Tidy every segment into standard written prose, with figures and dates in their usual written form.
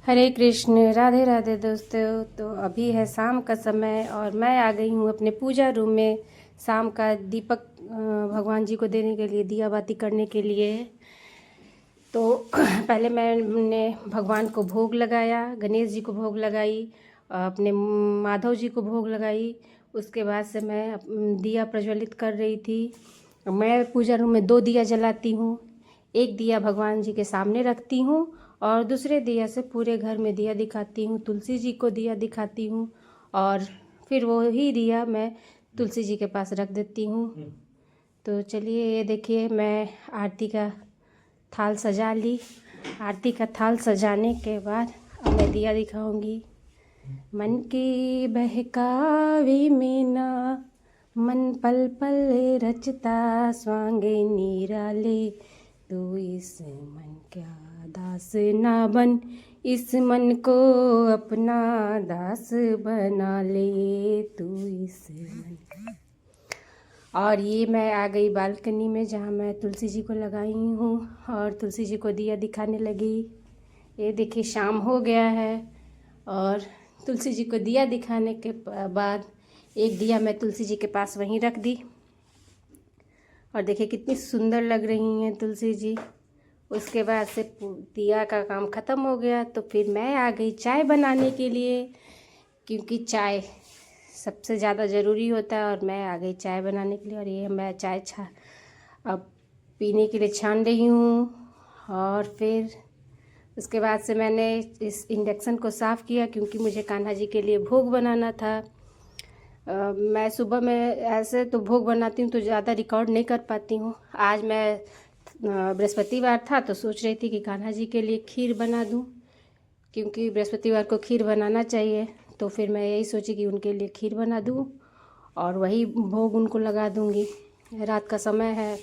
हरे कृष्ण, राधे राधे दोस्तों। तो अभी है शाम का समय और मैं आ गई हूँ अपने पूजा रूम में शाम का दीपक भगवान जी को देने के लिए, दिया बाती करने के लिए। तो पहले मैंने भगवान को भोग लगाया, गणेश जी को भोग लगाई, अपने माधव जी को भोग लगाई। उसके बाद से मैं दिया प्रज्वलित कर रही थी। मैं पूजा रूम में 2 दिया जलाती हूँ। एक दिया भगवान जी के सामने रखती हूँ और दूसरे दिया से पूरे घर में दिया दिखाती हूँ, तुलसी जी को दिया दिखाती हूँ और फिर वो ही दिया मैं तुलसी जी के पास रख देती हूँ। तो चलिए, ये देखिए मैं आरती का थाल सजा ली। आरती का थाल सजाने के बाद अब मैं दिया दिखाऊंगी। मन की बहकावे में ना, मन पल पल रचता स्वांगे निराले। तू इस मन क्या दास ना बन, इस मन को अपना दास बना ले। तू इस मन का। और ये मैं आ गई बालकनी में जहाँ मैं तुलसी जी को लगाई हूँ और तुलसी जी को दिया दिखाने लगी। ये देखिए शाम हो गया है और तुलसी जी को दिया दिखाने के बाद एक दिया मैं तुलसी जी के पास वहीं रख दी और देखिए कितनी सुंदर लग रही हैं तुलसी जी। उसके बाद से दिया का काम ख़त्म हो गया तो फिर मैं आ गई चाय बनाने के लिए, क्योंकि चाय सबसे ज़्यादा ज़रूरी होता है। और मैं आ गई चाय बनाने के लिए और ये मैं चाय अब पीने के लिए छान रही हूँ। और फिर उसके बाद से मैंने इस इंडक्शन को साफ़ किया क्योंकि मुझे कान्हा जी के लिए भोग बनाना था। मैं सुबह में ऐसे तो भोग बनाती हूँ तो ज़्यादा रिकॉर्ड नहीं कर पाती हूँ। आज मैं बृहस्पतिवार था तो सोच रही थी कि कान्हा जी के लिए खीर बना दूँ, क्योंकि बृहस्पतिवार को खीर बनाना चाहिए। तो फिर मैं यही सोची कि उनके लिए खीर बना दूँ और वही भोग उनको लगा दूँगी। रात का समय है,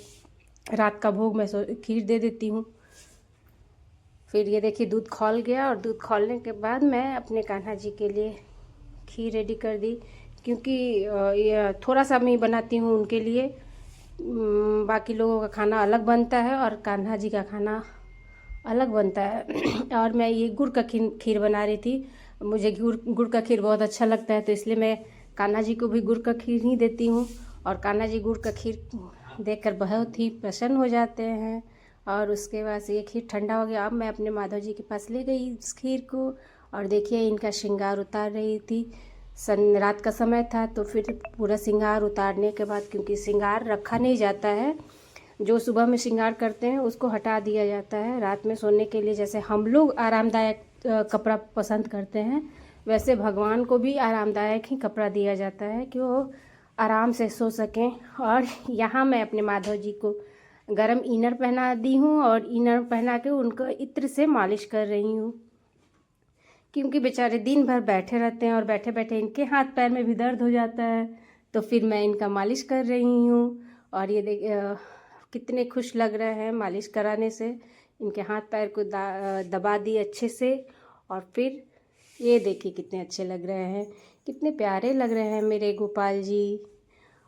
रात का भोग मैं खीर दे देती हूँ। फिर ये देखिए दूध खौल गया और दूध खौलने के बाद मैं अपने कान्हा जी के लिए खीर रेडी कर दी, क्योंकि ये थोड़ा सा मैं बनाती हूँ उनके लिए। बाकी लोगों का खाना अलग बनता है और कान्हा जी का खाना अलग बनता है। और मैं ये गुड़ का खीर बना रही थी। मुझे गुड़ का खीर बहुत अच्छा लगता है तो इसलिए मैं कान्हा जी को भी गुड़ का खीर ही देती हूँ और कान्हा जी गुड़ का खीर देखकर बहुत ही प्रसन्न हो जाते हैं। और उसके बाद से ये खीर ठंडा हो गया। अब मैं अपने माधव जी के पास ले गई इस खीर को और देखिए इनका श्रृंगार उतार रही थी। रात का समय था तो फिर पूरा श्रृंगार उतारने के बाद, क्योंकि श्रृंगार रखा नहीं जाता है, जो सुबह में श्रृंगार करते हैं उसको हटा दिया जाता है। रात में सोने के लिए जैसे हम लोग आरामदायक कपड़ा पसंद करते हैं, वैसे भगवान को भी आरामदायक ही कपड़ा दिया जाता है कि वो आराम से सो सकें। और यहाँ मैं अपने माधव जी को गरम इनर पहना दी हूँ और इनर पहना के उनको इत्र से मालिश कर रही हूँ, क्योंकि बेचारे दिन भर बैठे रहते हैं और बैठे बैठे इनके हाथ पैर में भी दर्द हो जाता है। तो फिर मैं इनका मालिश कर रही हूँ और ये कितने खुश लग रहे हैं मालिश कराने से। इनके हाथ पैर को दबा दी अच्छे से और फिर ये देखिए कितने अच्छे लग रहे हैं, कितने प्यारे लग रहे हैं मेरे गोपाल जी।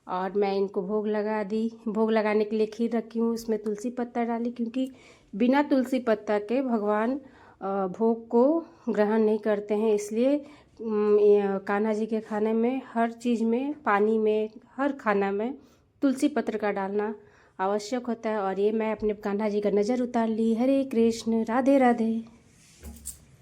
और मैं इनको भोग लगा दी। भोग लगाने के लिए खीर रखी हूँ, उसमें तुलसी पत्ता डाली, क्योंकि बिना तुलसी पत्ता के भगवान भोग को ग्रहण नहीं करते हैं। इसलिए कान्हा जी के खाने में, हर चीज़ में, पानी में, हर खाना में तुलसी पत्र का डालना आवश्यक होता है। और ये मैं अपने कान्हा जी का नज़र उतार ली। हरे कृष्ण, राधे राधे।